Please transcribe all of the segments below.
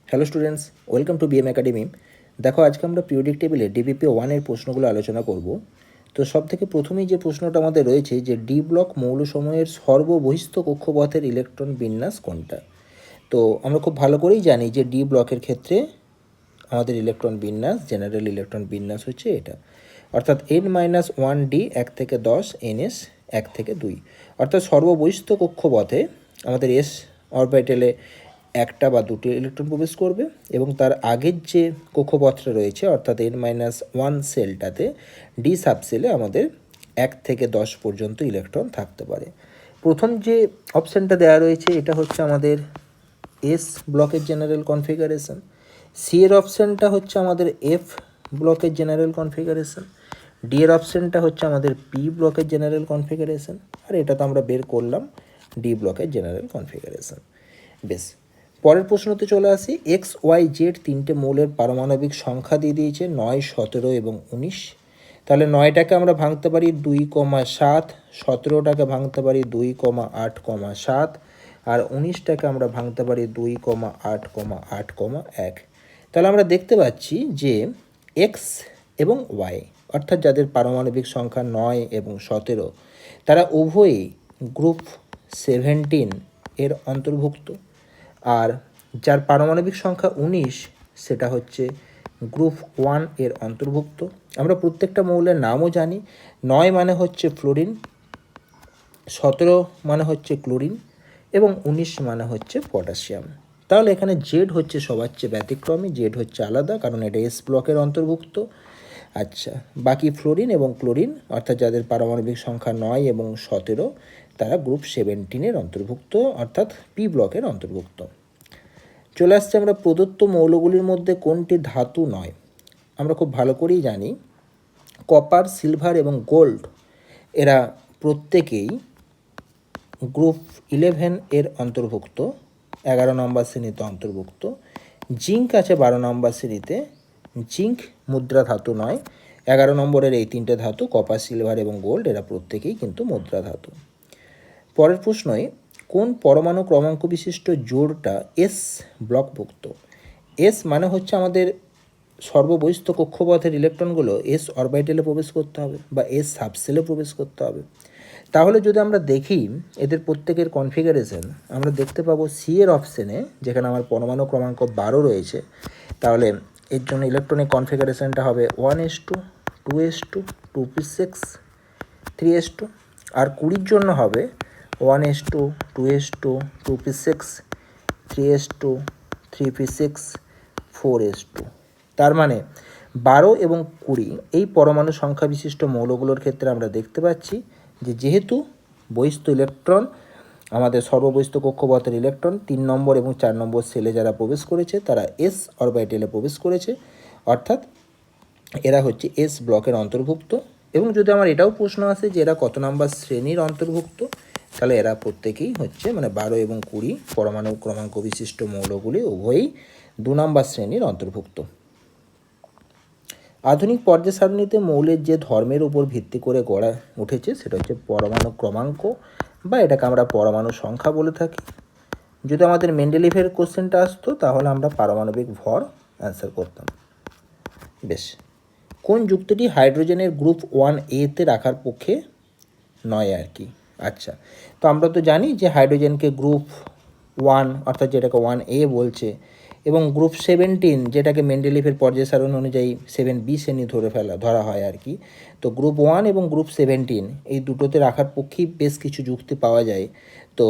Hello students, welcome to BM academy. দেখো, আজকে আমরা পিরিয়ডিক টেবিলে ডিবিপি 1-এর প্রশ্নগুলো আলোচনা করব। তো সব থেকে প্রথমেই যে প্রশ্নটা আমাদের রয়েছে যে ডি ব্লক মৌলসমূহের সর্ববহিস্থ কক্ষপথের ইলেকট্রন বিন্যাস কোনটা। তো আমরা খুব ভালো করেই জানি যে ডি ব্লকের ক্ষেত্রে আমাদের ইলেকট্রন বিন্যাস, জেনারেল ইলেকট্রন বিন্যাস হচ্ছে এটা, অর্থাৎ n-1d 1 থেকে 10, ns 1 থেকে 2, অর্থাৎ সর্ববহিস্থ কক্ষপথে আমাদের এস অরবিটালে একটা বা দুটি ইলেকট্রন প্রবেশ করবে এবং তার আগের যে কক্ষপথটা রয়েছে অর্থাৎ n-1 সেলটাতে ডি সাবসেলে আমাদের 1 থেকে 10 পর্যন্ত ইলেকট্রন থাকতে পারে। প্রথম যে অপশানটা দেওয়া রয়েছে এটা হচ্ছে আমাদের এস ব্লকের জেনারেল কনফিগারেশন, সি এর অপশানটা হচ্ছে আমাদের এফ ব্লকের জেনারেল কনফিগারেশন, ডি এর অপশানটা হচ্ছে আমাদের পি ব্লকের জেনারেল কনফিগারেশন, আর এটা তো আমরা বের করলাম ডি ব্লকের জেনারেল কনফিগারেশন। বেশ, পরের প্রশ্নতে চলে আসি। এক্স ওয়াই জেড তিনটে মৌলের পারমাণবিক সংখ্যা দিয়ে দিয়েছে 9, 17 এবং 19। তাহলে 9টাকে আমরা ভাঙতে পারি 2,7, 17টাকে ভাঙতে পারি 2,8,7, আর 19টাকে আমরা ভাঙতে পারি 2,8,8,1। তাহলে আমরা দেখতে পাচ্ছি যে এক্স এবং ওয়াই অর্থাৎ যাদের পারমাণবিক সংখ্যা 9 এবং 17 তারা উভয়ই গ্রুপ 17 এর অন্তর্ভুক্ত, আর যার পারমাণবিক সংখ্যা 19 সেটা হচ্ছে গ্রুপ 1 এর অন্তর্ভুক্ত। আমরা প্রত্যেকটা মৌলের নামও জানি। 9 মানে হচ্ছে ফ্লোরিন, 17 মানে হচ্ছে ক্লোরিন এবং 19 মানে হচ্ছে পটাশিয়াম। তাহলে এখানে জেড হচ্ছে সবার চেয়ে ব্যতিক্রমী, জেড হচ্ছে আলাদা কারণ এটা এস ব্লকের অন্তর্ভুক্ত। আচ্ছা, বাকি ফ্লোরিন এবং ক্লোরিন অর্থাৎ যাদের পারমাণবিক সংখ্যা 9 এবং 17 তারা গ্রুপ 17 এর অন্তর্ভুক্ত অর্থাৎ পি ব্লকের অন্তর্ভুক্ত। চলে আসছে আমরা প্রদত্ত মৌলগুলির মধ্যে কোনটি ধাতু নয়। আমরা খুব ভালো করেই জানি কপার, সিলভার এবং গোল্ড এরা প্রত্যেকেই গ্রুপ 11 এর অন্তর্ভুক্ত, 11 নম্বর শ্রেণীতে অন্তর্ভুক্ত। জিঙ্ক আছে 12 নম্বর শ্রেণীতে, জিঙ্ক মুদ্রা ধাতু নয়। 11 নম্বরের এই তিনটে ধাতু কপার, সিলভার এবং গোল্ড এরা প্রত্যেকেই কিন্তু মুদ্রা ধাতু। পরের প্রশ্নই, কোন পরমাণু ক্রমাঙ্ক বিশিষ্ট জোড়টা এস ব্লকভুক্ত। এস মানে হচ্ছে আমাদের সর্ববহিস্থ কক্ষপথের ইলেকট্রনগুলো এস অরবিটালে প্রবেশ করতে হবে বা এস সাবসেলে প্রবেশ করতে হবে। তাহলে যদি আমরা দেখি এদের প্রত্যেকের কনফিগারেশন, আমরা দেখতে পাবো সি এর অপশানে যেখানে আমার পরমাণু ক্রমাঙ্ক 12 রয়েছে, তাহলে এর জন্য ইলেকট্রনিক কনফিগারেশনটা হবে 1s2, 2s2, 2p6, 3s2, আর 20 জন্য হবে 1s2, 2s2, 2p6, 3s2, 3p6, 4s2। তার মানে 12 এবং 20 এই পরমাণু সংখ্যা বিশিষ্ট মৌলগুলোর ক্ষেত্রে আমরা দেখতে পাচ্ছি যে যেহেতু বহিস্থ ইলেকট্রন আমাদের সর্ববহিস্থ কক্ষপথের ইলেকট্রন 3 নম্বর এবং 4 নম্বর সেলে যারা প্রবেশ করেছে তারা এস অরবিটালে প্রবেশ করেছে, অর্থাৎ এরা হচ্ছে এস ব্লকের অন্তর্ভুক্ত। এবং যদি আমার এটাও প্রশ্ন আসে যে এরা কত নম্বর শ্রেণীর অন্তর্ভুক্ত, তাহলে এরা প্রত্যেকেই হচ্ছে 12 এবং 20 পরমাণু ক্রমাঙ্ক বিশিষ্ট মৌলগুলি উভয়ই 2 নম্বর শ্রেণীর অন্তর্ভুক্ত। আধুনিক পর্যায় সারণীতে মৌলের যে ধর্মের উপর ভিত্তি করে গড়া উঠেছে সেটা হচ্ছে পরমাণু ক্রমাঙ্ক বা এটাকে আমরা পরমাণু সংখ্যা বলে থাকি। যদি আমাদের মেন্ডেলিভের কোশ্চেনটা আসতো তাহলে আমরা পারমাণবিক ভর অ্যান্সার করতাম। বেশ, কোন যুক্তিটি হাইড্রোজেনের গ্রুপ 1A-তে রাখার পক্ষে নয় আর কি। আচ্ছা, তো আমরা তো জানি যে হাইড্রোজেনকে গ্রুপ 1 অর্থাৎ যেটাকে 1A বলছে এবং গ্রুপ 17 যেটাকে মেন্ডেলিভের পর্যায় সারণী অনুযায়ী 7B শ্রেণী ধরা হয় আর কি। তো গ্রুপ 1 এবং গ্রুপ 17 এই দুটোতে রাখার পক্ষেই বেশ কিছু যুক্তি পাওয়া যায়। তো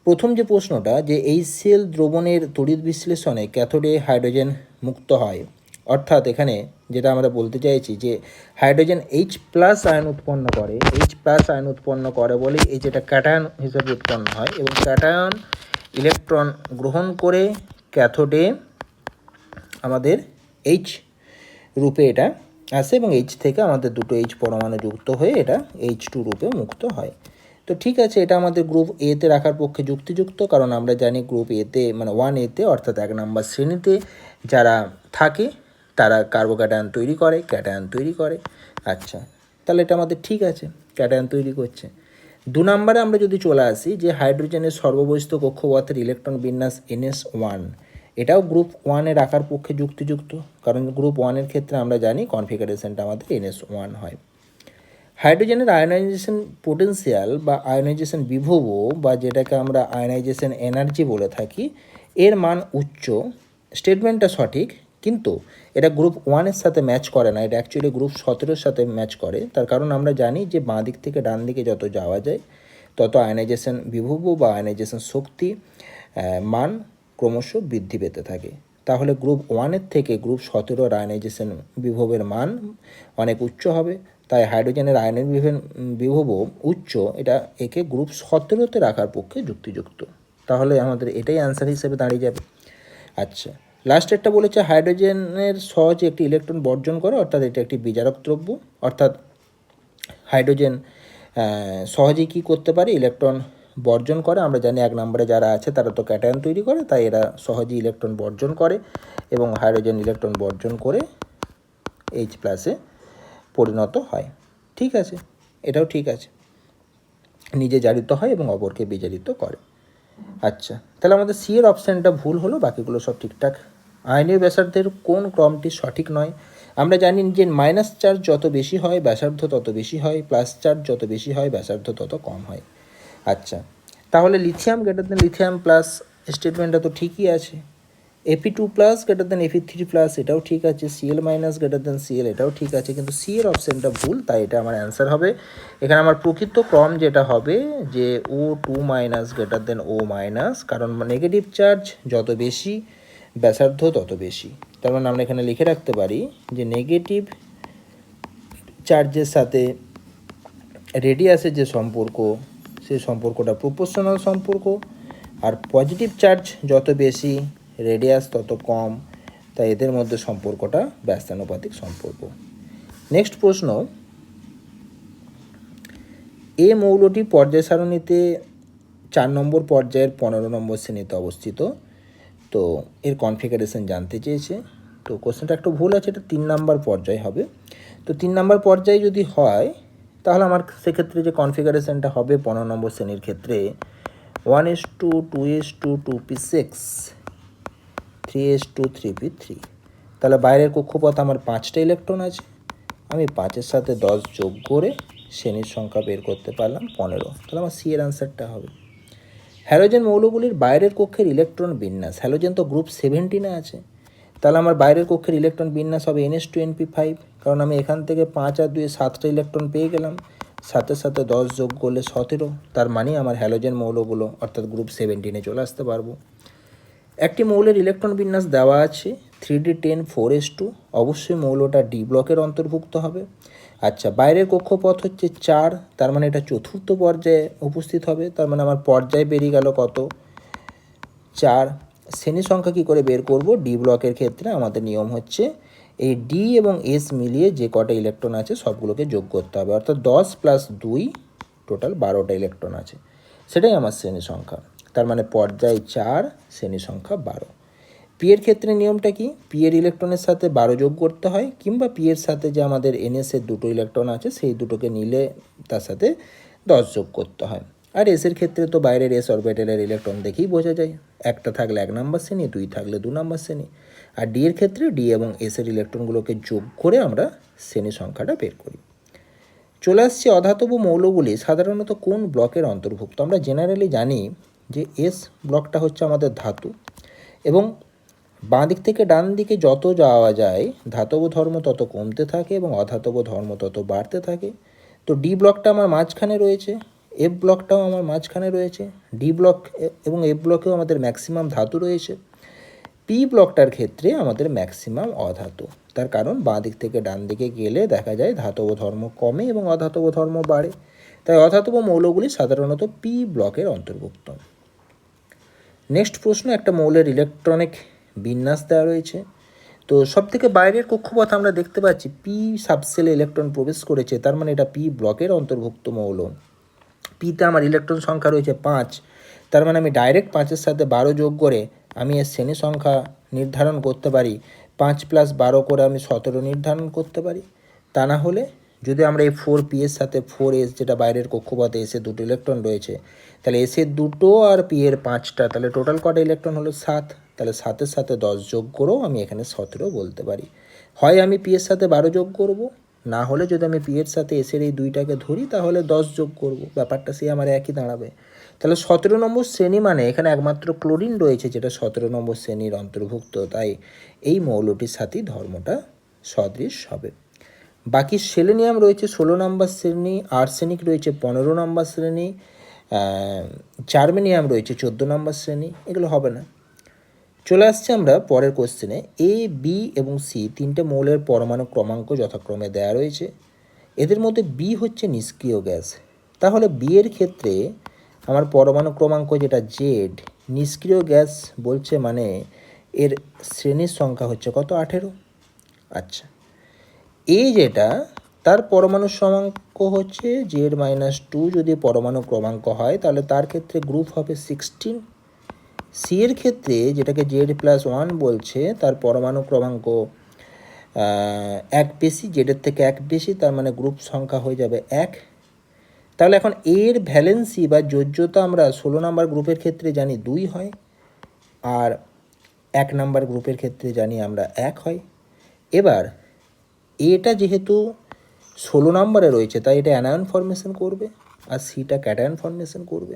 প্রথম যে প্রশ্নটা যে HCl দ্রবণের তড়িৎ বিশ্লেষণে ক্যাথোডে হাইড্রোজেন মুক্ত হয়, অর্থাৎ এখানে যেটা আমরা বলতে চাইছি যে হাইড্রোজেন H+ আয়ন উৎপন্ন করে, H+ আয়ন উৎপন্ন করে বলে এই যেটা ক্যাটায়ন হিসেবে উৎপন্ন হয় এবং ক্যাটায়ন ইলেকট্রন গ্রহণ করে ক্যাথোডে আমাদের H রূপে এটা আসে এবং H থেকে আমাদের দুটো H পরমাণু যুক্ত হয়ে এটা H2 রূপে মুক্ত হয়। তো ঠিক আছে, এটা আমাদের গ্রুপ এতে রাখার পক্ষে যুক্তিযুক্ত, কারণ আমরা জানি গ্রুপ এতে মানে 1A-তে অর্থাৎ 1 নম্বর শ্রেণীতে যারা থাকে তারা কার্বোক্যাটায়ন তৈরি করে, ক্যাটায়ন তৈরি করে। আচ্ছা, তাহলে এটা আমাদের ঠিক আছে, ক্যাটায়ন তৈরি করছে। 2 নম্বরে আমরা যদি চলে আসি যে হাইড্রোজেনের সর্ববহিস্থ কক্ষপথের ইলেকট্রন বিন্যাস ns1, এটাও গ্রুপ ওয়ানে রাখার পক্ষে যুক্তিযুক্ত, কারণ গ্রুপ ওয়ানের ক্ষেত্রে আমরা জানি কনফিগারেশনটা আমাদের NS1 হয়। হাইড্রোজেনের আয়নাইজেশন পোটেনশিয়াল বা আয়নাইজেশন বিভব বা যেটাকে আমরা আয়নাইজেশন এনার্জি বলে থাকি, এর মান উচ্চ। স্টেটমেন্টটা সঠিক, কিন্তু এটা গ্রুপ ওয়ানের সাথে ম্যাচ করে না, এটা অ্যাকচুয়ালি গ্রুপ 17-এর সাথে ম্যাচ করে। তার কারণ আমরা জানি যে বাঁ দিক থেকে ডান দিকে যত যাওয়া যায় তত আয়নাইজেশন বিভব বা আয়নাইজেশন শক্তি মান ক্রমশ বৃদ্ধি পেতে থাকে। তাহলে গ্রুপ ওয়ানের থেকে গ্রুপ 17-এর আয়নাইজেশন বিভবের মান অনেক উচ্চ হবে। তাই হাইড্রোজেনের আয়নের বিভব উচ্চ, এটা একে গ্রুপ 17-তে রাখার পক্ষে যুক্তিযুক্ত। তাহলে আমাদের এটাই অ্যান্সার হিসেবে দাঁড়িয়ে যাবে। আচ্ছা, লাস্টেরটা বলেছে হাইড্রোজেনের সহজে একটি ইলেকট্রন বর্জন করে, অর্থাৎ এটা একটি বিজারক দ্রব্য। অর্থাৎ হাইড্রোজেন সহজেই কী করতে পারে, ইলেকট্রন বর্জন করে। আমরা জানি 1 নম্বরে যারা আছে তারা তো ক্যাটায়ন তৈরি করে, তাই এরা সহজেই ইলেকট্রন বর্জন করে এবং হাইড্রোজেন ইলেকট্রন বর্জন করে H+ পরিণত হয়। ঠিক আছে, এটাও ঠিক আছে, নিজে জারিত হয় এবং অপরকে বিজারিত করে। আচ্ছা, তাহলে আমাদের সি এর অপশানটা ভুল হলো, বাকিগুলো সব ঠিকঠাক। আয়নীয় ব্যাসার্ধের কোন ক্রমটি সঠিক নয়? আমরা জানি যে মাইনাস চার্জ যত বেশি হয় ব্যাসার্ধ তত বেশি হয়, প্লাস চার্জ যত বেশি হয় ব্যাসার্ধ তত কম হয়। আচ্ছা, তাহলে lithium greater than lithium plus স্টেটমেন্টটা তো ঠিকই আছে। Fe2+ গ্রেটার দেন Fe3+, এটাও ঠিক আছে। Cl- গ্রেটার দেন Cl, এটাও ঠিক আছে, কিন্তু সি এর অপশানটা ভুল, তাই এটা আমার অ্যান্সার হবে। এখানে আমার প্রকৃত ক্রম যেটা হবে যে O2- গ্রেটার দেন O-, কারণ নেগেটিভ চার্জ যত বেশি ব্যাসার্ধ তত বেশি। তার মানে আমরা এখানে লিখে রাখতে পারি যে নেগেটিভ চার্জের সাথে রেডিয়াসের যে সম্পর্ক, সেই সম্পর্কটা প্রপোর্শনাল সম্পর্ক, আর পজিটিভ চার্জ যত বেশি রেডিয়াস তত কম, তাই এদের মধ্যে সম্পর্কটা ব্যস্তানুপাতিক সম্পর্ক। নেক্সট প্রশ্ন, এ মৌলটি পর্যায় সারণীতে 4 নম্বর পর্যায়ের 15 নম্বর শ্রেণীতে অবস্থিত। তো এর কনফিগারেশন জানতে চেয়েছে। তো কোশ্চেনটা একটু ভুল আছে, এটা 3 নম্বর পর্যায় হবে। তো 3 নম্বর পর্যায়ে যদি হয় তাহলে আমার সেক্ষেত্রে যে কনফিগারেশনটা হবে 15 নম্বর শ্রেণীর ক্ষেত্রে 1:2, 2:2, 2p6, 3:2, 3p3। তাহলে বাইরের কক্ষপথ আমার 5টা ইলেকট্রন আছে, আমি 5-এর সাথে 10 যোগ করে শ্রেণীর সংখ্যা বের করতে পারলাম 15। তাহলে আমার সি এর আনসারটা হবে। হ্যালোজেন মৌলগুলির বাইরের কক্ষের ইলেকট্রন বিন্যাস, হ্যালোজেন তো গ্রুপ 17-এ আছে, তাহলে আমার বাইরের কক্ষের ইলেকট্রন বিন্যাস হবে NH2np5, কারণ আমি এখান থেকে 5 আর 2 7টা ইলেকট্রন পেয়ে গেলাম, 7-এর সাথে 10 যোগ করলে 17, তার মানে আমার হ্যালোজেন মৌলগুলো অর্থাৎ গ্রুপ 17-এ চলে আসতে পারবো। একটি মৌলের ইলেকট্রন বিন্যাস দেওয়া আছে 3d10 4s2, অবশ্যই মৌলটা ডি ব্লকের অন্তর্ভুক্ত হবে। আচ্ছা, বাইরের কক্ষপথ হচ্ছে 4, তার মানে এটা চতুর্থ পর্যায়ে উপস্থিত হবে, তার মানে আমার পর্যায় বেরিয়ে গেল কত, 4। শ্রেণী সংখ্যা কী করে বের করব? ডি ব্লকের ক্ষেত্রে আমাদের নিয়ম হচ্ছে এই ডি এবং এস মিলিয়ে যে কটা ইলেকট্রন আছে সবগুলোকে যোগ করতে হবে, অর্থাৎ 10 + 2 টোটাল 12টা ইলেকট্রন আছে, সেটাই আমার শ্রেণী সংখ্যা। তার মানে পর্যায় 4, শ্রেণী সংখ্যা 12। পি এর ক্ষেত্রে নিয়মটা কি? পি এর ইলেকট্রনের সাথে 12 যোগ করতে হয়, কিংবা পি এর সাথে যে আমাদের এনএসের 2টো ইলেকট্রন আছে সেই দুটোকে নিলে তার সাথে 10 যোগ করতে হয়। আর এসের ক্ষেত্রে তো বাইরের এস অরবিটালের ইলেকট্রন দেখেই বোঝা যায়, একটা থাকলে 1 নম্বর শ্রেণী, 2 থাকলে 2 নম্বর শ্রেণী। আর ডি এর ক্ষেত্রে ডি এবং এসের ইলেকট্রনগুলোকে যোগ করে আমরা শ্রেণী সংখ্যাটা বের করি। চলে আসছে অধাতব মৌলগুলি সাধারণত কোন ব্লকের অন্তর্ভুক্ত? আমরা জেনারেলি জানি যে এস ব্লকটা হচ্ছে আমাদের ধাতু, এবং বাঁ দিক থেকে ডান দিকে যত যাওয়া যায় ধাতব ধর্ম তত কমতে থাকে এবং অধাতব ধর্ম তত বাড়তে থাকে। তো ডি ব্লকটা আমার মাঝখানে রয়েছে, এফ ব্লকটাও আমার মাঝখানে রয়েছে, ডি ব্লক এবং এফ ব্লকেও আমাদের ম্যাক্সিমাম ধাতু রয়েছে। পি ব্লকটার ক্ষেত্রে আমাদের ম্যাক্সিমাম অধাতু, তার কারণ বাঁ দিক থেকে ডান দিকে গেলে দেখা যায় ধাতব ধর্ম কমে এবং অধাতব ধর্ম বাড়ে, তাই অধাতব মৌলগুলি সাধারণত পি ব্লকের অন্তর্ভুক্ত। নেক্সট প্রশ্ন, একটা মৌলের ইলেকট্রনিক বিন্যাস দেওয়া রয়েছে। তো সব থেকে বাইরের কক্ষপথ আমরা দেখতে পাচ্ছি পি সাবসেলে ইলেকট্রন প্রবেশ করেছে, তার মানে এটা পি ব্লকের অন্তর্ভুক্ত মৌল। পিতে আমার ইলেকট্রন সংখ্যা রয়েছে 5, তার মানে আমি ডাইরেক্ট 5-এর সাথে 12 যোগ করে আমি এর শ্রেণী সংখ্যা নির্ধারণ করতে পারি, 5 + 12 করে আমি 17 নির্ধারণ করতে পারি। তা না হলে যদি আমরা এই 4p এর সাথে 4s, যেটা বাইরের কক্ষপথে এসে 2টো ইলেকট্রন রয়েছে, তাহলে এসের 2টো আর পি এর 5টা, তাহলে টোটাল কটা ইলেকট্রন হলো 7, তাহলে 7-এর সাথে 10 যোগ করেও আমি এখানে 17 বলতে পারি। হয় আমি পি এর সাথে 12 যোগ করব, না হলে যদি আমি পি এর সাথে এসের এই দুইটাকে ধরি তাহলে 10 যোগ করব, ব্যাপারটা সেই আমার একই দাঁড়াবে। তাহলে 17 নম্বর শ্রেণী মানে এখানে একমাত্র ক্লোরিন রয়েছে যেটা 17 নম্বর শ্রেণীর অন্তর্ভুক্ত, তাই এই মৌলটির সাথেই ধর্মটা সদৃশ হবে। বাকি সেলেনিয়াম রয়েছে 16 নম্বর শ্রেণী, আর্সেনিক রয়েছে 15 নম্বর শ্রেণী, জার্মেনিয়াম রয়েছে 14 নম্বর শ্রেণী, এগুলো হবে না। চলে আসছে আমরা পরের কোশ্চেনে। এ, বি এবং সি তিনটে মৌলের পরমাণু ক্রমাঙ্ক যথাক্রমে দেয়া রয়েছে। এদের মধ্যে বি হচ্ছে নিষ্ক্রিয় গ্যাস, তাহলে বি এর ক্ষেত্রে আমার পরমাণু ক্রমাঙ্ক যেটা জেড, নিষ্ক্রিয় গ্যাস বলছে মানে এর শ্রেণীর সংখ্যা হচ্ছে কত? 18। আচ্ছা, এ যেটা তার পরমাণু ক্রমাঙ্ক হচ্ছে Z-2, যদি পরমাণু ক্রমাঙ্ক হয় তাহলে তার ক্ষেত্রে গ্রুপ হবে 16। সি এর ক্ষেত্রে যেটাকে Z+1 বলছে তার পরমাণু ক্রমাঙ্ক 1 বেশি, জেডের থেকে 1 বেশি, তার মানে গ্রুপ সংখ্যা হয়ে যাবে 1। তাহলে এখন এর ভ্যালেন্সি বা যোজ্যতা আমরা 16 নম্বর গ্রুপের ক্ষেত্রে জানি 2 হয়, আর 1 নম্বর গ্রুপের ক্ষেত্রে জানি আমরা 1 হয়। এবার এটা যেহেতু 16 নম্বরে রয়েছে তাই এটা অ্যানায়ন ফর্মেশন করবে, আর সিটা ক্যাটায়ন ফর্মেশন করবে।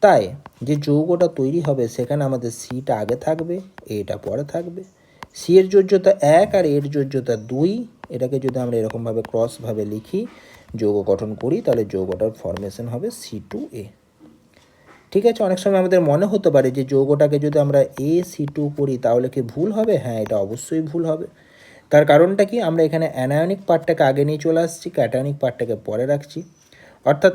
তাই যে যৌগটা তৈরি হবে সেখানে আমাদের সিটা আগে থাকবে, এটা পরে থাকবে। সি এর যোজ্যতা 1 আর এর যোজ্যতা 2, এটাকে যদি আমরা এরকমভাবে ক্রসভাবে লিখি, যৌগ গঠন করি, তাহলে যৌগটার ফর্মেশন হবে C2A। ঠিক আছে, অনেক সময় আমাদের মনে হতে পারে যে যৌগটাকে যদি আমরা AC2 করি তাহলে কি ভুল হবে? হ্যাঁ, এটা অবশ্যই ভুল হবে। তার কারণটা কি? আমরা এখানে অ্যানায়নিক পার্টটাকে আগে নিয়ে চলে আসছি, ক্যাটায়নিক পার্টটাকে পরে রাখছি। অর্থাৎ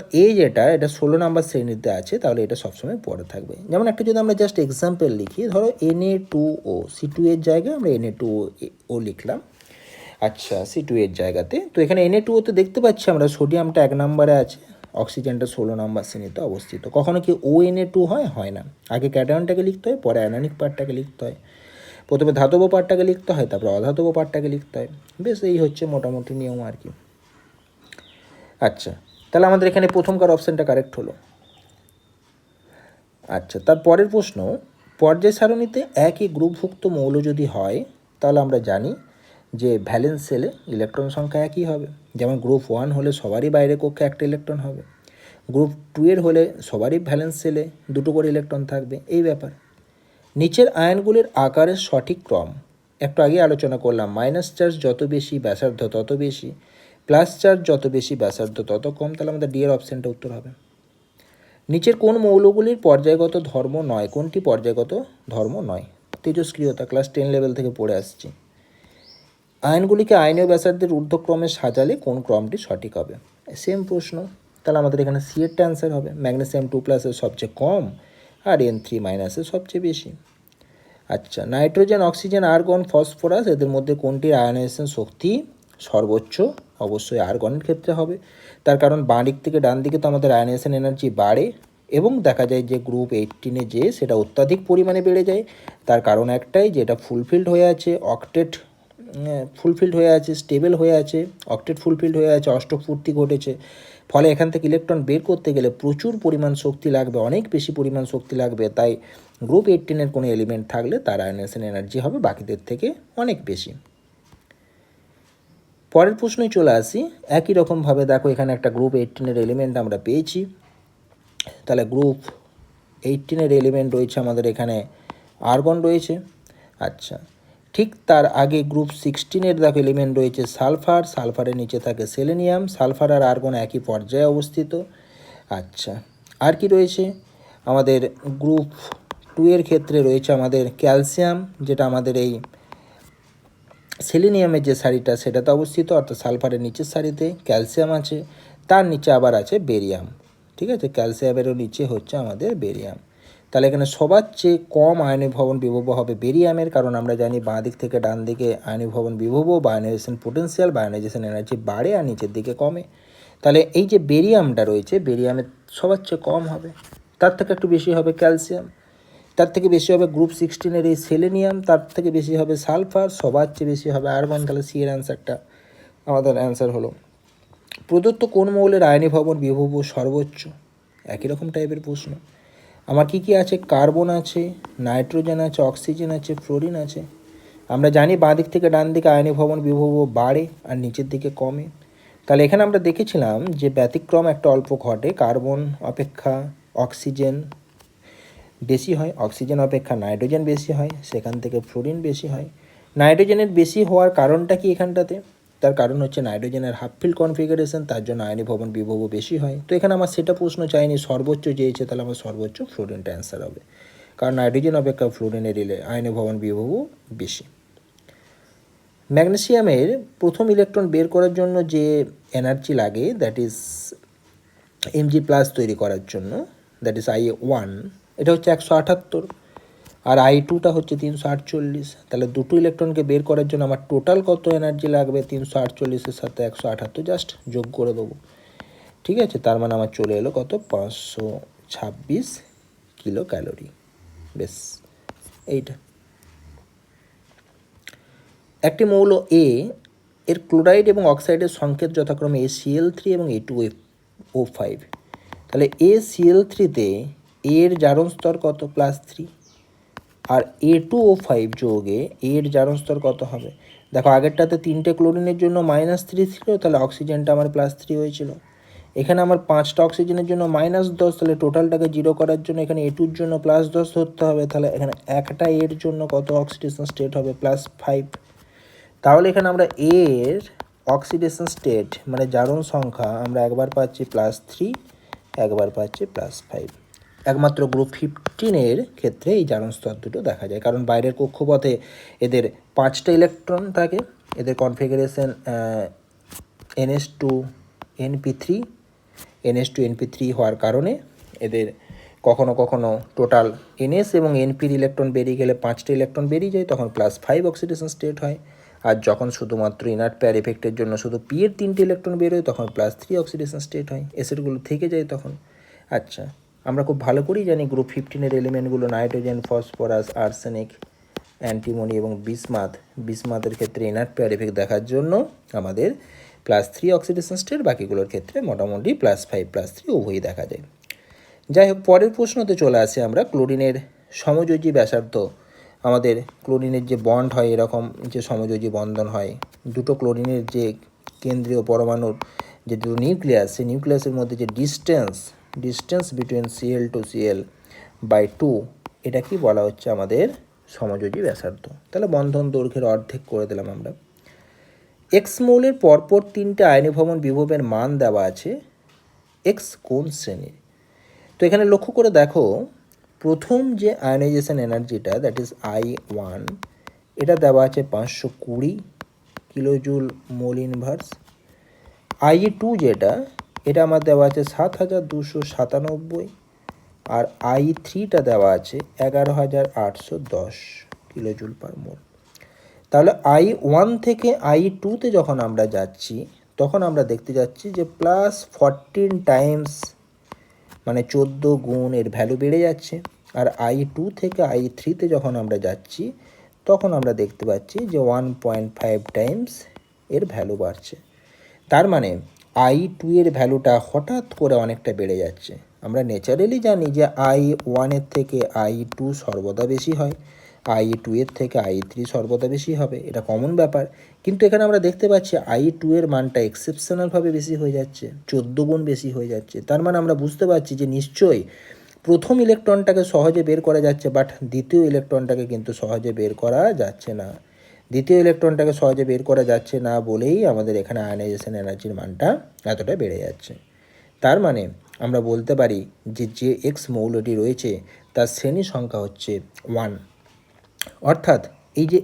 এটা 16 নম্বর শ্রেণীতে আছে, তাহলে এটা সবসময় পরে থাকবে। যেমন একটা যদি আমরা জাস্ট এক্সাম্পল লিখি, ধরো Na2O, C2 এর জায়গায় আমরা Na2O লিখলাম। আচ্ছা, C2 এর জায়গাতে তো এখানে Na2O-তে দেখতে পাচ্ছি আমরা সোডিয়ামটা 1 নম্বরে আছে, অক্সিজেনটা 16 নম্বর শ্রেণীতে অবস্থিত। কখনো কি ONA2 হয়? হয় না। আগে ক্যাটায়নটাকে লিখতে হয়, পরে অ্যানায়নিক পার্টটাকে লিখতে হয়। প্রথমে ধাতব পার্টটাকে লিখতে হয়, তারপরে অধাতব পার্টটাকে লিখতে হয়। বেশ, এই হচ্ছে মোটামুটি নিয়ম আর কি। আচ্ছা, তাহলে আমাদের এখানে প্রথমকার অপশানটা কারেক্ট হলো। আচ্ছা, তার পরের প্রশ্ন, পর্যায় সারণীতে একই গ্রুপভুক্ত মৌল যদি হয় তাহলে আমরা জানি যে ভ্যালেন্স সেলে ইলেকট্রন সংখ্যা একই হবে। যেমন গ্রুপ 1 হলে সবারই বাইরে কক্ষে একটা ইলেকট্রন হবে, গ্রুপ 2 এর হলে সবারই ভ্যালেন্স সেলে 2টো করে ইলেকট্রন থাকবে, এই ব্যাপার। নিচের আয়নগুলির আকারের সঠিক ক্রম একটু আগে আলোচনা করলাম। মাইনাস চার্জ যত বেশি ব্যাসার্ধ তত বেশি, প্লাস চার্জ যত বেশি ব্যাসার্ধ তত কম, তাহলে আমাদের ডি এর অপশানটা উত্তর হবে। নিচের কোন মৌলগুলির পর্যায়গত ধর্ম নয়? কোনটি পর্যায়গত ধর্ম নয়? তেজস্ক্রিয়তা, ক্লাস 10 লেভেল থেকে পড়ে আসছি। আয়নগুলিকে আয়নীয় ব্যাসার্ধের ঊর্ধ্বক্রমে সাজালে কোন ক্রমটি সঠিক হবে? সেম প্রশ্ন, তাহলে আমাদের এখানে সি এরটা অ্যান্সার হবে। ম্যাগনেসিয়াম 2+ সবচেয়ে কম আর N3- সবচেয়ে বেশি। আচ্ছা, নাইট্রোজেন, অক্সিজেন, আর্গন, ফসফরাস এদের মধ্যে কোনটির আয়নাইজেশন শক্তি সর্বোচ্চ? অবশ্যই আর্গনের ক্ষেত্রে হবে। তার কারণ বাঁ দিক থেকে ডান দিকে তো আমাদের আয়নাইজেশন এনার্জি বাড়ে, এবং দেখা যায় যে গ্রুপ 18-এ যে সেটা অত্যাধিক পরিমাণে বেড়ে যায়। তার কারণ একটাই, যে এটা ফুলফিল্ড হয়ে আছে, অক্টেট ফুলফিল্ড হয়ে আছে, স্টেবল হয়ে আছে, অক্টেট ফুলফিল্ড হয়ে আছে, অষ্টক পূর্তি ঘটেছে। ফলে এখান থেকে ইলেকট্রন বের করতে গেলে প্রচুর পরিমাণ শক্তি লাগবে, অনেক বেশি পরিমাণ শক্তি লাগবে। তাই গ্রুপ 18-এর কোনো এলিমেন্ট থাকলে তার আয়নাইজেশন এনার্জি হবে বাকিদের থেকে অনেক বেশি। পরের প্রশ্নে চলে আসি। একই রকমভাবে দেখো, এখানে একটা গ্রুপ 18-এর এলিমেন্ট আমরা পেয়েছি। তাহলে গ্রুপ 18-এর এলিমেন্ট রয়েছে আমাদের এখানে আর্গন রয়েছে। আচ্ছা, ঠিক তার আগে গ্রুপ 16-এর দেখো এলিমেন্ট রয়েছে সালফার, সালফারের নিচে থাকে সেলেনিয়াম। সালফার আর আর্গন একই পর্যায়ে অবস্থিত। আচ্ছা, আর কি রয়েছে? আমাদের গ্রুপ 2-এর ক্ষেত্রে রয়েছে আমাদের ক্যালসিয়াম, যেটা আমাদের এই সেলেনিয়ামের যে সারিটা সেটাতে অবস্থিত, অর্থাৎ সালফারের নিচের সারিতে ক্যালসিয়াম আছে, তার নিচে আবার আছে বেরিয়াম। ঠিক আছে, ক্যালসিয়ামেরও নিচে হচ্ছে আমাদের বেরিয়াম। তাহলে এখানে সবার চেয়ে কম আয়নীভবন বিভব হবে বেরিয়ামের, কারণ আমরা জানি বাঁ দিক থেকে ডান দিকে আয়নীভবন বিভব বা আয়নাইজেশন পোটেন্সিয়াল বা আয়নাইজেশন এনার্জি বাড়ে আর নিচের দিকে কমে। তাহলে এই যে বেরিয়ামটা রয়েছে, বেরিয়ামের সবার চেয়ে কম হবে, তার থেকে একটু বেশি হবে ক্যালসিয়াম, তার থেকে বেশি হবে গ্রুপ 16-এর এই সেলেনিয়াম, তার থেকে বেশি হবে সালফার, সবার চেয়ে বেশি হবে আর্গন। তাহলে সি এর অ্যান্সারটা আমাদের অ্যান্সার হলো। প্রদত্ত কোন মৌলের আয়নীভবন বিভব সর্বোচ্চ? একই রকম টাইপের প্রশ্ন। আমার কি কি আছে? কার্বন আছে, নাইট্রোজেন আছে, অক্সিজেন আছে, ফ্লোরিন আছে। আমরা জানি বাঁ দিক থেকে ডান দিকে আয়নীয় ভবন বিভব বাড়ে আর নিচের দিকে কমে। তাহলে এখানে আমরা দেখেছিলাম যে ব্যতিক্রম একটা অল্প ঘটে, কার্বন অপেক্ষা অক্সিজেন বেশি হয়, অক্সিজেন অপেক্ষা নাইট্রোজেন বেশি হয়, সেখান থেকে ফ্লোরিন বেশি হয়। নাইট্রোজেনের বেশি হওয়ার কারণটা কি এখানটাতে? তার কারণ হচ্ছে নাইট্রোজেনের হাফ ফিল্ড কনফিগারেশন, তার জন্য আয়নীয় ভবন বিভবও বেশি হয়। তো এখানে আমার সেটা প্রশ্ন চাইনি, সর্বোচ্চ চেয়েছে, তাহলে আমার সর্বোচ্চ ফ্লোরিনটা অ্যান্সার হবে, কারণ নাইট্রোজেন অপেক্ষা ফ্লোরিনের আয়নীয় ভবন বিভবও বেশি। ম্যাগনেসিয়ামের প্রথম ইলেকট্রন বের করার জন্য যে এনার্জি লাগে, দ্যাট ইজ Mg প্লাস তৈরি করার জন্য, দ্যাট ইজ I1, এটা হচ্ছে 178, আর I2টা হচ্ছে 348। তাহলে দুটো ইলেকট্রনকে বের করার জন্য আমার টোটাল কত এনার্জি লাগবে? 348-এর সাথে 178 জাস্ট যোগ করে দেবো, ঠিক আছে? তার মানে আমার চলে এলো কত? 526 কিলো ক্যালোরি। বেশ, এইটা একটি মৌল এ এর ক্লোরাইড এবং অক্সাইডের সংকেত যথাক্রমে ACl3 এবং A2O5। তাহলে ACl3-তে এর জারণ স্তর কত? +3, আর A2O5 যোগে এর জারণ স্তর কত হবে? দেখো আগেরটাতে 3টে ক্লোরিনের জন্য -3 ছিল, তাহলে অক্সিজেনটা আমার +3 হয়েছিল। এখানে আমার 5টা অক্সিজেনের জন্য -10, তাহলে টোটালটাকে 0 করার জন্য এখানে A2-র জন্য +10 ধরতে হবে। তাহলে এখানে একটা এর জন্য কত অক্সিডেশন স্টেট হবে? +5। তাহলে এখানে আমরা এর অক্সিডেশন স্টেট মানে জারণ সংখ্যা আমরা একবার পাচ্ছি +3, একবার পাচ্ছি +5। একমাত্র গ্রুপ 15-এর ক্ষেত্রে এই জারণ স্তর দুটো দেখা যায়, কারণ বাইরের কক্ষপথে এদের 5টা ইলেকট্রন থাকে, এদের কনফিগারেশন NH2NP3 NH2NP3 হওয়ার কারণে এদের কখনো কখনো টোটাল NS এবং NPর ইলেকট্রন বেরিয়ে গেলে 5টা ইলেকট্রন বেরিয়ে যায়, তখন +5 অক্সিডেশন স্টেট হয়। আর যখন শুধুমাত্র ইনার্ট পেয়ার এফেক্টের জন্য শুধু পি এর 3টে ইলেকট্রন বেরোয়, তখন +3 অক্সিডেশন স্টেট হয়, এসেটগুলো থেকে যায় তখন। আচ্ছা, আমরা খুব ভালো করেই জানি গ্রুপ 15-এর এলিমেন্টগুলো নাইট্রোজেন, ফসফরাস, আর্সেনিক, অ্যান্টিমনি এবং বিসমাথ। বিসমাথের ক্ষেত্রে ইনার্ট পেয়ার এফেক্ট দেখার জন্য আমাদের +3 অক্সিডেশন স্টেট, বাকিগুলোর ক্ষেত্রে মোটামুটি +5 +3 উভয়ই দেখা যায়। যাই হোক, পরের প্রশ্নতে চলে আসে আমরা। ক্লোরিনের সমযোজী ব্যাসার্ধ, আমাদের ক্লোরিনের যে বন্ড হয়, এরকম যে সমযোজী বন্ধন হয়, দুটো ক্লোরিনের যে কেন্দ্রীয় পরমাণুর যে দুটো নিউক্লিয়াস, সেই নিউক্লিয়াসের মধ্যে যে distance between Cl to Cl/2, এটা কি বলা হচ্ছে? আমাদের সমযোজী ব্যাসার্ধ। তাহলে বন্ধন দৈর্ঘ্যের অর্ধেক করে দিলাম আমরা। এক্স মৌলের পরপর 3টে আয়নীয় ভবন বিভবের মান দেওয়া আছে, এক্স কোন শ্রেণীর? তো এখানে লক্ষ্য করে দেখো, প্রথম যে আয়নাইজেশন এনার্জিটা, দ্যাট ইজ I1, এটা দেওয়া আছে 520 কিলোজুল মোল ইনভার্স। I2 যেটা, এটা আমার দেওয়া আছে 7297, আর I3টা দেওয়া আছে 11810 কিলোজুল পার মোল। তাহলে I1 থেকে I2-তে যখন আমরা যাচ্ছি, তখন আমরা দেখতে যাচ্ছি যে +14 টাইমস, মানে 14 গুণ এর ভ্যালু বেড়ে যাচ্ছে। আর I2 থেকে I3-তে যখন আমরা যাচ্ছি, তখন আমরা দেখতে পাচ্ছি যে 1.5 টাইমস এর ভ্যালু বাড়ছে। তার মানে I2 এর ভ্যালুটা হঠাৎ করে অনেকটা বেড়ে যাচ্ছে। আমরা ন্যাচারালি জানি যে I1-এর থেকে I2 সর্বদা বেশি হয়, I2 এর থেকে I3 সর্বদা বেশি হবে, এটা কমন ব্যাপার। কিন্তু এখানে আমরা দেখতে পাচ্ছি I2 এর মানটা এক্সেপশনালভাবে বেশি হয়ে যাচ্ছে, 14 গুণ বেশি হয়ে যাচ্ছে। তার মানে আমরা বুঝতে পারছি যে নিশ্চয়ই প্রথম ইলেকট্রনটাকে সহজে বের করা যাচ্ছে, বাট দ্বিতীয় ইলেকট্রনটাকে কিন্তু সহজে বের করা যাচ্ছে না। দ্বিতীয় ইলেকট্রনটাকে সহজে বের করা যাচ্ছে না বলেই আমাদের এখানে আয়নাইজেশন এনার্জির মানটা এতটা বেড়ে যাচ্ছে। তার মানে আমরা বলতে পারি যে যে এক্স মৌলটি রয়েছে তার শ্রেণী সংখ্যা হচ্ছে 1। অর্থাৎ এই যে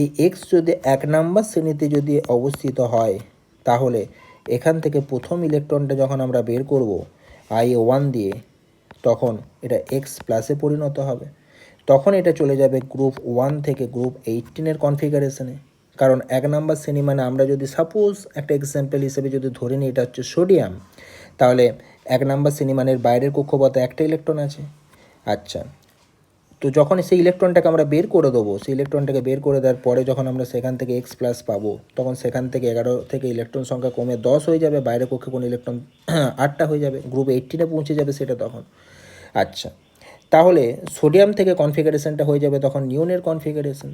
এই এক্স যদি 1 নাম্বার শ্রেণীতে যদি অবস্থিত হয়, তাহলে এখান থেকে প্রথম ইলেকট্রনটা যখন আমরা বের করব I1 দিয়ে, তখন এটা এক্স প্লাসে পরিণত হবে। তখন এটা চলে যাবে গ্রুপ 1 থেকে গ্রুপ 18-এর কনফিগারেশনে। কারণ 1 নাম্বার শ্রেণী মানে আমরা যদি সাপোজ একটা এক্সাম্পল হিসেবে যদি ধরে নিই এটা হচ্ছে সোডিয়াম, তাহলে 1 নাম্বার শ্রেণী মানের বাইরের কক্ষপথে একটা ইলেকট্রন আছে। আচ্ছা, তো যখন সেই ইলেকট্রনটাকে আমরা বের করে দেবো, সেই ইলেকট্রনটাকে বের করে দেওয়ার পরে যখন আমরা সেখান থেকে এক্স প্লাস পাবো, তখন সেখান থেকে 11 থেকে ইলেকট্রন সংখ্যা কমে 10 হয়ে যাবে, বাইরের কক্ষে কোনো ইলেকট্রন 8টা হয়ে যাবে, গ্রুপ 18-এ পৌঁছে যাবে সেটা তখন। আচ্ছা, তাহলে সোডিয়াম থেকে কনফিগারেশনটা হয়ে যাবে তখন নিয়নের কনফিগারেশন।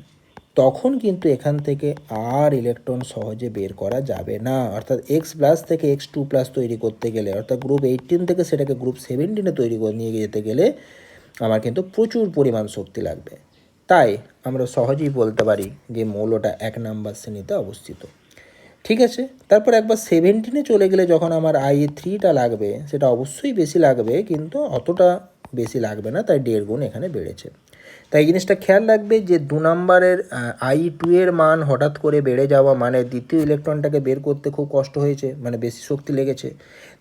তখন কিন্তু এখান থেকে আর ইলেকট্রন সহজে বের করা যাবে না। অর্থাৎ এক্স প্লাস থেকে X2+ তৈরি করতে গেলে, অর্থাৎ গ্রুপ 18 থেকে সেটাকে গ্রুপ 17-এ তৈরি করে নিয়ে যেতে গেলে আমার কিন্তু প্রচুর পরিমাণ শক্তি লাগবে। তাই আমরা সহজেই বলতে পারি যে মৌলটা 1 নাম্বার শ্রেণীতে অবস্থিত। ঠিক আছে, তারপর একবার 17-এ চলে গেলে যখন আমার Ie3টা লাগবে, সেটা অবশ্যই বেশি লাগবে, কিন্তু অতটা বেশি লাগবে না, তাই 1.5 গুণ এখানে বেড়েছে। তাই জিনিসটা খেয়াল রাখবে যে 2 নম্বরের Ie2 এর মান হঠাৎ করে বেড়ে যাওয়া মানে দ্বিতীয় ইলেকট্রনটাকে বের করতে খুব কষ্ট হয়েছে, মানে বেশি শক্তি লেগেছে।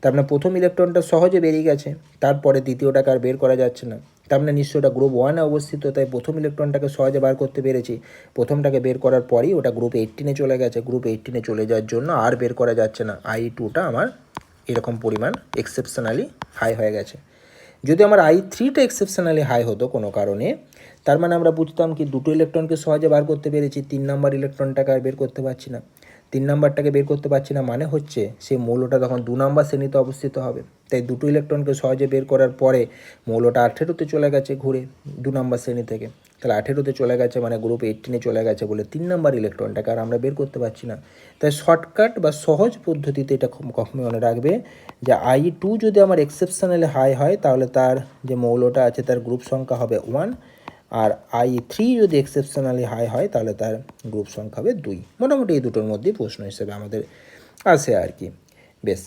তার মানে প্রথম ইলেকট্রনটা সহজে বেরিয়ে গেছে, তারপরে দ্বিতীয়টাকে আর বের করা যাচ্ছে না। তার মানে নিশ্চয়ই ওটা গ্রুপ 1-এ অবস্থিত, তাই প্রথম ইলেকট্রনটাকে সহজে বার করতে পেরেছি। প্রথমটাকে বের করার পরই ওটা গ্রুপ 18-এ চলে গেছে। গ্রুপ 18-এ চলে যাওয়ার জন্য আর বের করা যাচ্ছে না। Ie2টা আমার এরকম পরিমাণ এক্সেপশনালি হাই হয়ে গেছে। যদি আমার Ie3টা এক্সেপশনালি হাই হতো কোনো কারণে, তার মানে আমরা বুঝতাম কি দুটো ইলেকট্রনকে সহজে বার করতে পেরেছি, 3 নম্বর ইলেকট্রনটাকে আর বের করতে পারছি না। 3 নম্বরটাকে বের করতে পারছি না মানে হচ্ছে সেই মৌলটা তখন 2 নম্বর শ্রেণীতে অবস্থিত হবে। তাই দুটো ইলেকট্রনকে সহজে বের করার পরে মৌলটা 18-তে চলে গেছে ঘুরে 2 নম্বর শ্রেণী থেকে। তাহলে 18-তে চলে গেছে মানে গ্রুপ 18-এ চলে গেছে বলে 3 নম্বর ইলেকট্রনটাকে আর আমরা বের করতে পারছি না। তাই শর্টকাট বা সহজ পদ্ধতিতে এটা কখনোই মনে রাখবে যে Ie2 যদি আমার এক্সেপশনালি হাই হয় তাহলে তার যে মৌলটা আছে তার গ্রুপ সংখ্যা হবে 1, আর Ie3 যদি এক্সেপশনালি হাই হয় তাহলে তার গ্রুপ সংখ্যা হবে 2। মোটামুটি এই দুটোর মধ্যেই প্রশ্ন হিসেবে আমাদের আসে আর কি। বেশ,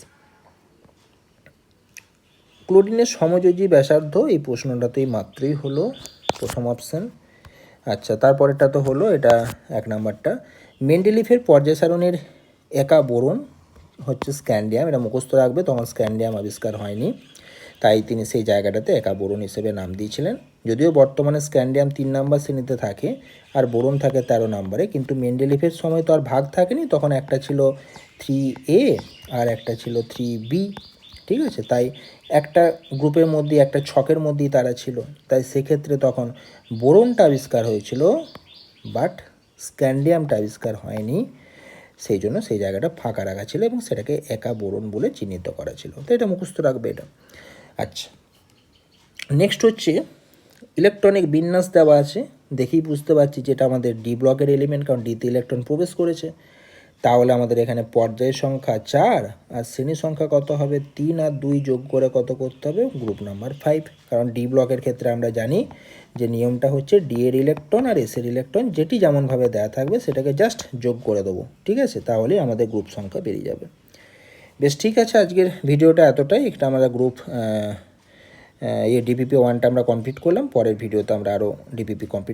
ক্লোরিনের সমযোজী ব্যাসার্ধ, এই প্রশ্নটাতেই মাত্রই হলো প্রথম অপশান। আচ্ছা, তারপরেরটা তো হলো, এটা 1 নাম্বারটা। মেন্ডেলিফের পর্যায় সারণীর একা বোরন হচ্ছে স্ক্যান্ডিয়াম। এটা মুখস্থ রাখবে, তখন স্ক্যান্ডিয়াম আবিষ্কার হয়নি, তাই তিনি সেই জায়গাটাতে একা বোরন হিসেবে নাম দিয়েছিলেন। যদিও বর্তমানে স্ক্যান্ডিয়াম 3 নাম্বার শ্রেণীতে থাকে আর বোরন থাকে 13 নম্বরে, কিন্তু মেন্ডেলিফের সময় তো আর ভাগ থাকেনি, তখন একটা ছিল 3A আর একটা ছিল 3B। ঠিক আছে, তাই একটা গ্রুপের মধ্যে একটা ছকের মধ্যেই তারা ছিল, তাই সেক্ষেত্রে তখন বোরনটা আবিষ্কার হয়েছিল, বাট স্ক্যান্ডিয়ামটা আবিষ্কার হয়নি। সেই জন্য সেই জায়গাটা ফাঁকা রাখা ছিল এবং সেটাকে একা বোরন বলে চিহ্নিত করা ছিল। তো এটা মুখস্থ রাখবে এটা। আচ্ছা, নেক্সট হচ্ছে ইলেকট্রনিক বিন্যাস দেওয়া আছে, দেখেই বুঝতে পারছি যেটা আমাদের ডি ব্লকের এলিমেন্ট, কারণ ডিতে ইলেকট্রন প্রবেশ করেছে। তাহলে আমাদের এখানে পর্যায় সংখ্যা 4 আর শ্রেণী সংখ্যা কত হবে 3 আর 2 যোগ করে কত করতে হবে গ্রুপ নাম্বার 5। কারণ ডি ব্লকের ক্ষেত্রে আমরা জানি যে নিয়মটা হচ্ছে ডি এর ইলেকট্রন আর এস এর ইলেকট্রন যেটি যেমনভাবে দেওয়া থাকবে সেটাকে জাস্ট যোগ করে দেবো। ঠিক আছে, তাহলেই আমাদের গ্রুপ সংখ্যা বেরিয়ে যাবে। বেশ, ঠিক আছে, আজকের ভিডিওটা এতটাই। একটা আমরা গ্রুপ ডিপিপি 1টা আমরা কমপ্লিট করলাম। পরের ভিডিওতে আমরা আরও ডিপিপি কমপ্লিট